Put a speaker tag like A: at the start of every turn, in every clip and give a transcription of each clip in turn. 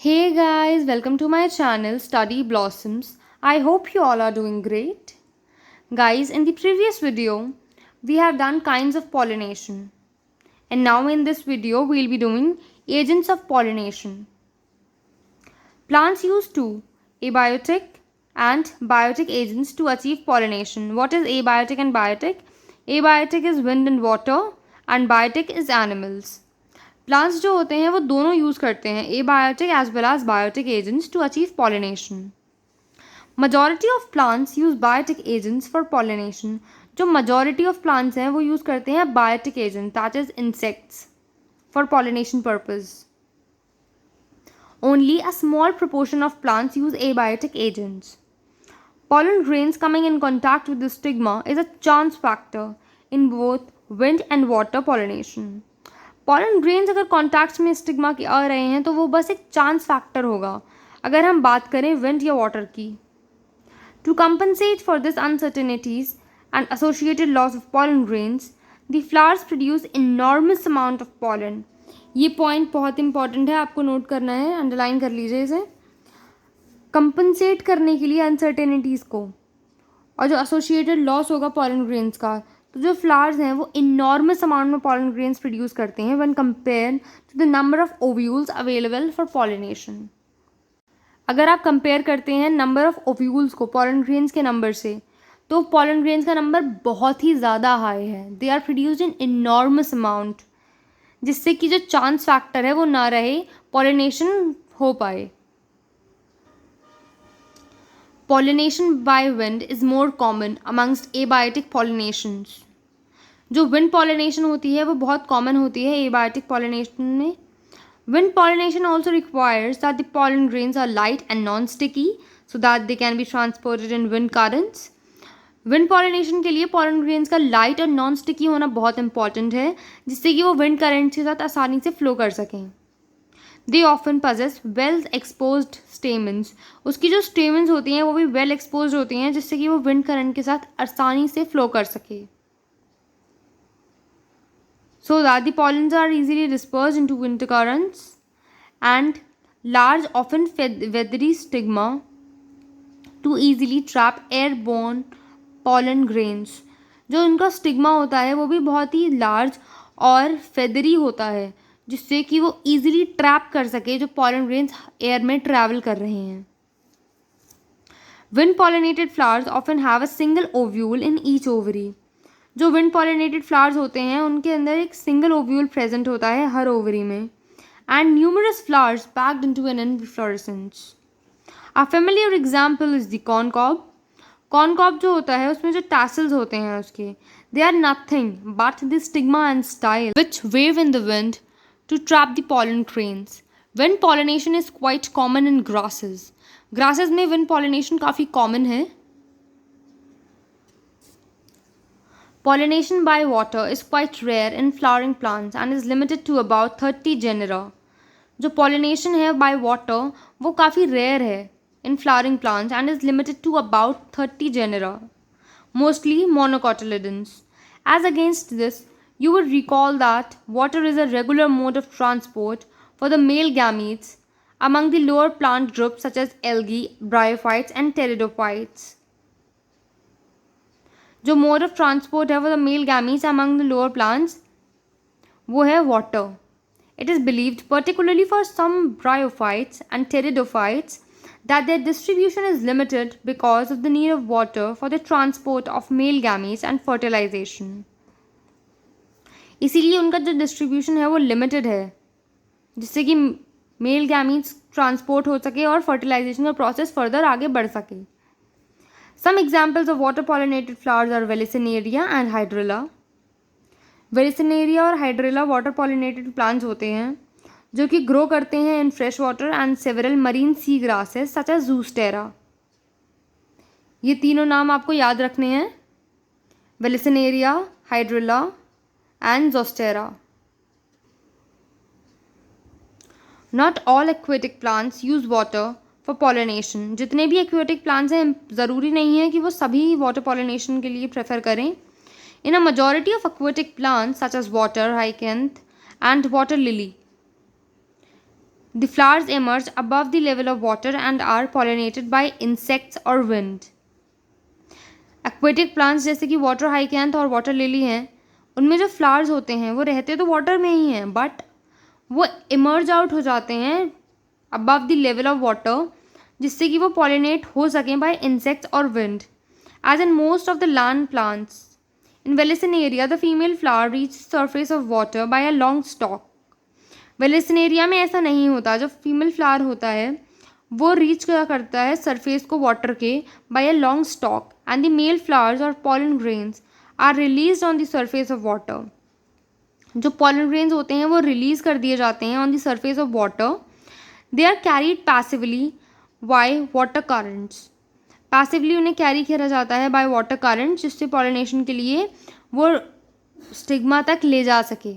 A: Hey guys, welcome to my channel Study Blossoms. I hope you all are doing great. Guys, in the previous video, we have done kinds of pollination. And now in this video, we'll be doing agents of pollination. Plants use two abiotic and biotic agents to achieve pollination. What is abiotic and biotic? Abiotic is wind and water and biotic is animals. Plants जो होते हैं वो दोनों use करते हैं abiotic as well as biotic agents to achieve pollination. Majority of plants use biotic agents for pollination. जो majority of plants हैं वो यूज़ करते हैं biotic agent that is insects for pollination purpose. Only a small proportion of plants use abiotic agents. Pollen grains coming in contact with the stigma is a chance factor in both wind and water pollination. Pollen grains अगर contacts में stigma के आ रहे हैं तो वो बस एक chance factor होगा अगर हम बात करें विंड या वाटर की. To compensate for this uncertainties and associated loss of pollen grains the flowers produce enormous amount of pollen. ये पॉइंट बहुत इंपॉर्टेंट है, आपको नोट करना है, अंडरलाइन कर लीजिए इसे. कंपनसेट करने के लिए अनसर्टेनिटीज़ को और जो एसोसिएटेड लॉस होगा पॉलन ग्रेन्स का, तो जो फ्लावर्स हैं वो इनॉर्मस अमाउंट में पॉलन ग्रेन्स प्रोड्यूस करते हैं when compare to the number of ovules available for pollination. अगर आप कंपेयर करते हैं नंबर ऑफ ओव्यूल्स को पॉलन ग्रेन्स के नंबर से, तो पॉलन ग्रेन्स का नंबर बहुत ही ज़्यादा हाई है. They are produced in enormous amount, जिससे कि जो चांस फैक्टर है वो ना रहे, पॉलिनेशन हो पाए. Pollination by wind is more common amongst abiotic pollinations. जो wind pollination होती है वो बहुत common होती है abiotic pollination में. Wind pollination also requires that the pollen grains are light and non-sticky so that they can be transported in wind currents. Wind pollination के लिए pollen grains का light और non-sticky होना बहुत important है, जिससे कि वो wind currents के साथ आसानी से flow कर सकें. They often possess well exposed stamens. उसकी जो stamens होती हैं वो भी well exposed होती हैं, जिससे कि वो wind current के साथ आसानी से flow कर सके. So that the pollens are easily dispersed into wind currents and large often feathery stigma to easily trap airborne pollen grains. जो उनका स्टिग्मा होता है वो भी बहुत ही लार्ज और फेदरी होता है, जिससे कि वो इजीली ट्रैप कर सके जो पॉलन ग्रेन्स एयर में ट्रैवल कर रहे हैं. Wind pollinated flowers often have a single ovule in each ovary. जो विंड पॉलिनेटेड फ्लावर्स होते हैं उनके अंदर एक सिंगल ओव्यूल प्रेजेंट होता है हर ओवरी में, and numerous flowers packed into an inflorescence. A familiar example is the corncob. Corncob जो होता है उसमें जो टैसल्स होते हैं उसके, they are nothing but the stigma and style which wave in the wind to trap the pollen grains. Wind pollination is quite common in grasses. Grasses में wind pollination काफ़ी common है. Pollination by water is quite rare in flowering plants and is limited to about 30 genera. जो pollination है by water वो काफ़ी rare है in flowering plants and is limited to about 30 genera, mostly monocotyledons. As against this, you would recall that water is a regular mode of transport for the male gametes among the lower plant groups such as algae, bryophytes and pteridophytes. जो mode of transport है for the male gametes among the lower plants वो है water. It is believed, particularly for some bryophytes and pteridophytes, that their distribution is limited because of the need of water for the transport of male gametes and fertilization. इसीलिए उनका जो distribution है वो limited है, जिससे कि male gametes transport हो सके और फर्टिलाइजेशन का प्रोसेस फर्दर आगे बढ़ सके. Some examples of water pollinated flowers are Vallisneria and Hydrilla. Vallisneria और हाइड्रिला वाटर पॉलिनेटेड प्लांट्स होते हैं जो कि ग्रो करते हैं in fresh water and several marine sea grasses such as Zostera. ये तीनों नाम आपको याद रखने हैं, Vallisneria, Hydrilla and Zostera. Not all aquatic plants use water for pollination. जितने भी aquatic plants हैं ज़रूरी नहीं है कि वो सभी water pollination के लिए प्रेफर करें. In a majority of aquatic plants such as water hyacinth and water lily, The flowers emerge above the level of water and are pollinated by insects or wind. Aquatic plants जैसे कि water हाइकैंथ और water lily हैं, उनमें जो flowers होते हैं वो रहते तो वाटर में ही हैं, बट वो इमर्ज आउट हो जाते हैं above the level of water, जिससे कि वो पॉलिनेट हो सकें बाय इंसेक्ट्स और wind. As in most of the land plants in Vallisneria the female flower reach surface of water by a long stalk. Vallisneria में ऐसा नहीं होता. जो फीमेल फ्लावर होता है वो रीच क्या करता है सरफेस को वाटर के by a long stalk, and the male flowers और pollen grains are released on the surface of water. जो पॉलन ग्रेन्स होते हैं वो रिलीज कर दिए जाते हैं on the surface of water. They are carried passively by water currents. Passively उन्हें कैरी किया जाता है बाय वाटर करंट्स, जिससे पॉलिनेशन के लिए वो स्टिग्मा तक ले जा सके.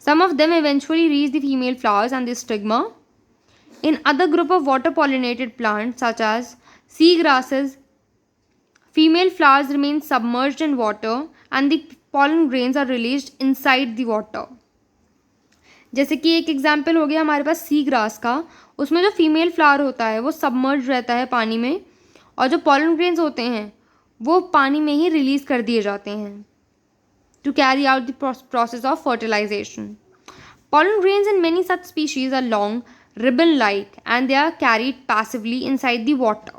A: Some of them eventually reach the female flowers and the stigma. In other group of water pollinated plants such as sea grasses, female flowers remain submerged in water and the pollen grains are released inside the water. जैसे कि एक example हो गया हमारे पास sea grass का, उसमें जो female flower होता है वो सबमर्ज रहता है पानी में, और जो पॉलन ग्रेन्स होते हैं वो पानी में ही रिलीज कर दिए जाते हैं to carry out the process of fertilization. Pollen grains in many such species are long, ribbon-like, and they are carried passively inside the water.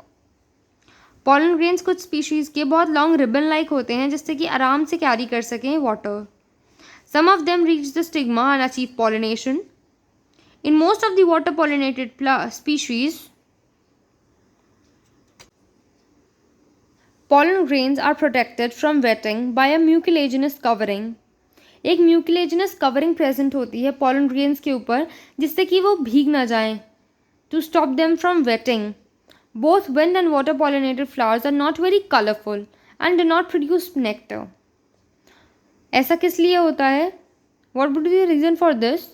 A: Pollen grains कुछ species के बहुत long ribbon-like होते हैं, जिससे कि आराम से carry कर सकें water. Some of them reach the stigma and achieve pollination. In most of the water-pollinated species, pollen grains are protected from wetting by a mucilaginous covering. एक म्यूकिलेजिनस कवरिंग प्रेजेंट होती है पॉलन ग्रेन्स के ऊपर, जिससे कि वो भीग ना जाएं. To stop them from wetting. Both wind and water pollinated flowers are not very colourful and do not produce nectar. ऐसा किस लिए होता है? What would be the reason for this?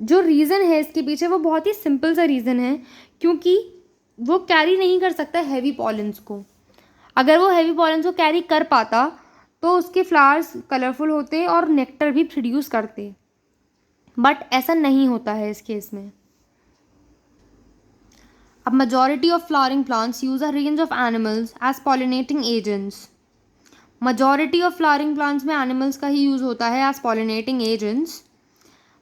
A: जो रीज़न है इसके पीछे वो बहुत ही सिंपल सा रीज़न है, क्योंकि वो कैरी नहीं कर सकता हैवी पॉलन्स को. अगर वो हैवी पॉलन्स को कैरी कर पाता तो उसके फ्लावर्स कलरफुल होते और नेक्टर भी प्रोड्यूस करते, बट ऐसा नहीं होता है इस केस में. अब majority of flowering plants use a range of animals as pollinating agents. majority of flowering plants में animals का ही यूज़ होता है as pollinating agents.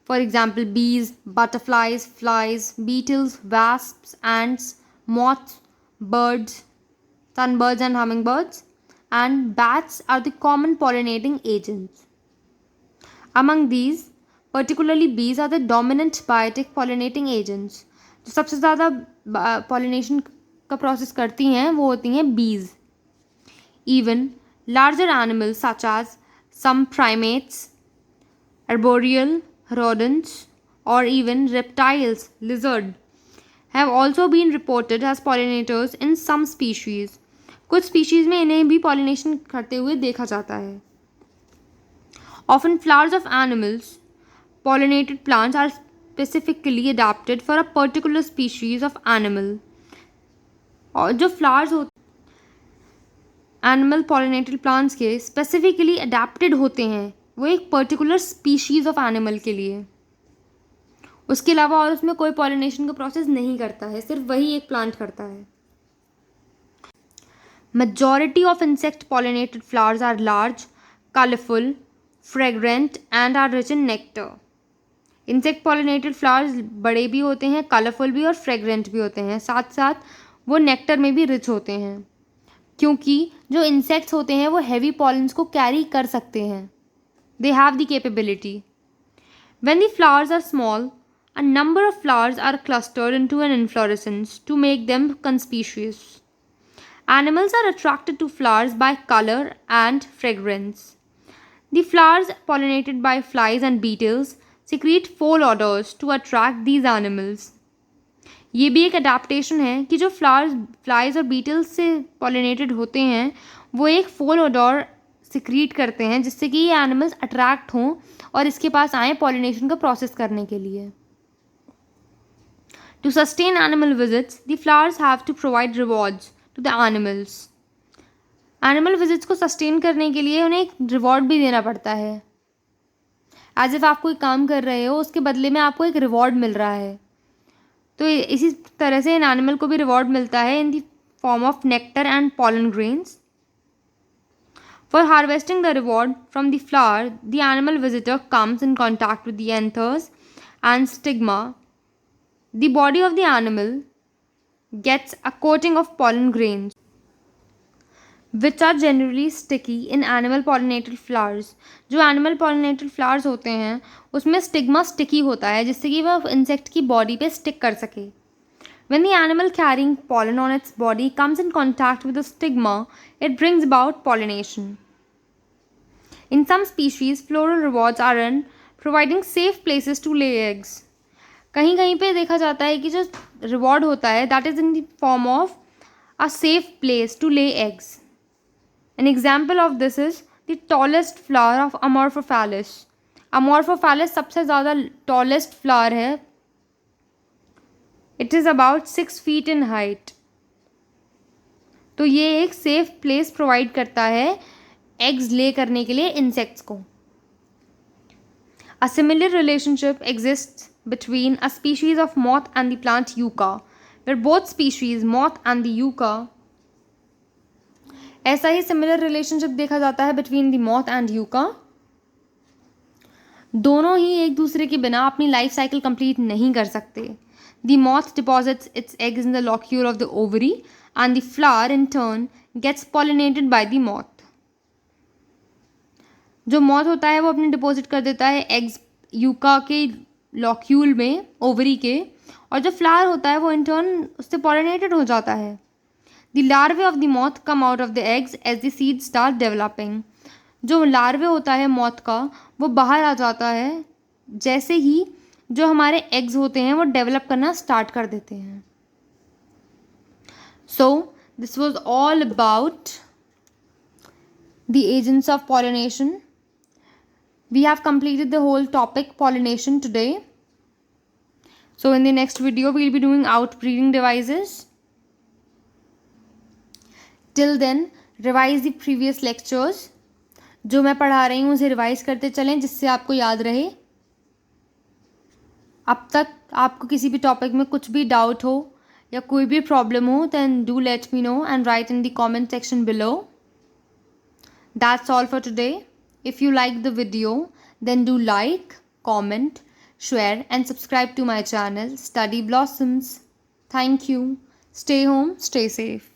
A: For example, bees, butterflies, flies, beetles, wasps, ants, moths, birds, sunbirds and hummingbirds, and bats are the common pollinating agents. Among these, particularly bees are the dominant biotic pollinating agents. जो सबसे ज़्यादा pollination का process करती हैं वो होती हैं bees. Even larger animals such as some primates, arboreal rodents, or even reptiles, lizard, have also been reported as pollinators in some species. कुछ स्पीशीज़ में इन्हें भी पॉलिनेशन करते हुए देखा जाता है. Often flowers of animals, pollinated plants are specifically adapted for a particular species of animal. और जो फ्लावर्स होते एनिमल पॉलिनेटेड प्लांट्स के स्पेसिफिकली अडेप्टेड होते हैं वो एक पर्टिकुलर स्पीशीज़ ऑफ एनिमल के लिए. उसके अलावा और उसमें कोई पॉलिनेशन का प्रोसेस नहीं करता है, सिर्फ वही एक प्लांट करता है. Majority of insect pollinated flowers are large, colorful, fragrant and are rich in nectar. Insect pollinated flowers बड़े भी होते हैं, कलरफुल भी और फ्रेगरेंट भी होते हैं, साथ साथ वो नेक्टर में भी रिच होते हैं, क्योंकि जो इंसेक्ट्स होते हैं वो हैवी पॉलन्स को कैरी कर सकते हैं. They have the capability. When the flowers are small, a number of flowers are clustered into an inflorescence to make them conspicuous. Animals are attracted to flowers by color and fragrance. The flowers pollinated by flies and beetles secrete foul odors to attract these animals. ये भी एक adaptation है कि जो flies और Beatles से pollinated होते हैं वो एक फोल ओडोर सिक्रीट करते हैं, जिससे कि ये एनिमल्स अट्रैक्ट हों और इसके पास आएँ पॉलिनेशन का प्रोसेस करने के लिए. To sustain animal visits, the flowers have to provide rewards to the animals. Animal visits को सस्टेन करने के लिए उन्हें एक रिवॉर्ड भी देना पड़ता है. एज इफ आप कोई काम कर रहे हो, उसके बदले में आपको एक रिवॉर्ड मिल रहा है। तो इसी तरह से इन एनिमल को भी रिवॉर्ड मिलता है इन the form of nectar and pollen grains. For harvesting the reward from the flower, the animal visitor comes in contact with the anthers and stigma. The body of the animal gets a coating of pollen grains, which are generally sticky in animal pollinated flowers. जो animal pollinated flowers होते हैं उसमें stigma sticky होता है जिससे कि वह insect की body पे stick कर सके. When the animal carrying pollen on its body comes in contact with the stigma, it brings about pollination. In some species, floral rewards are in providing safe places to lay eggs. कहीं कहीं पे देखा जाता है कि जो reward होता है that is in the form of a safe place to lay eggs. An example of this is the tallest flower of Amorphophallus. Amorphophallus सबसे ज़्यादा टॉलेस्ट फ्लावर है. It is about 6 feet in height. तो ये एक safe place provide करता है eggs ले करने के लिए इंसेक्ट्स को. A similar relationship exists between a species of moth and the plant yucca, where both species, moth and the yucca, ऐसा ही सिमिलर रिलेशनशिप देखा जाता है between the moth and yucca. दोनों ही एक दूसरे के बिना अपनी लाइफ साइकिल कंप्लीट नहीं कर सकते. The moth deposits its eggs in the locule of the ovary and the flower in turn gets pollinated by the moth. जो मॉथ होता है वो अपने डिपॉजिट कर देता है एग्स यूका के लॉक्यूल में, ओवरी के, और जो फ्लावर होता है वो इन टर्न उससे पॉलिनेटेड हो जाता है. The larvae of the moth come out of the eggs as the seed start developing. जो लार्वे होता है मॉथ का वो बाहर आ जाता है जैसे ही जो हमारे एग्स होते हैं वो डेवलप करना स्टार्ट कर देते हैं. So this was all about the agents of pollination. We have completed the whole topic pollination today. So in the next video, we'll be doing outbreeding devices. Till then, revise the previous lectures. जो मैं पढ़ा रही हूँ उसे revise करते चलें जिससे आपको याद रहे. अब तक आपको किसी भी टॉपिक में कुछ भी डाउट हो या कोई भी प्रॉब्लम हो, then do let me know and write in the comment section below. That's all for today. If you like the video, then do like, comment, share and subscribe to my channel Study Blossoms. Thank you. Stay home, stay safe.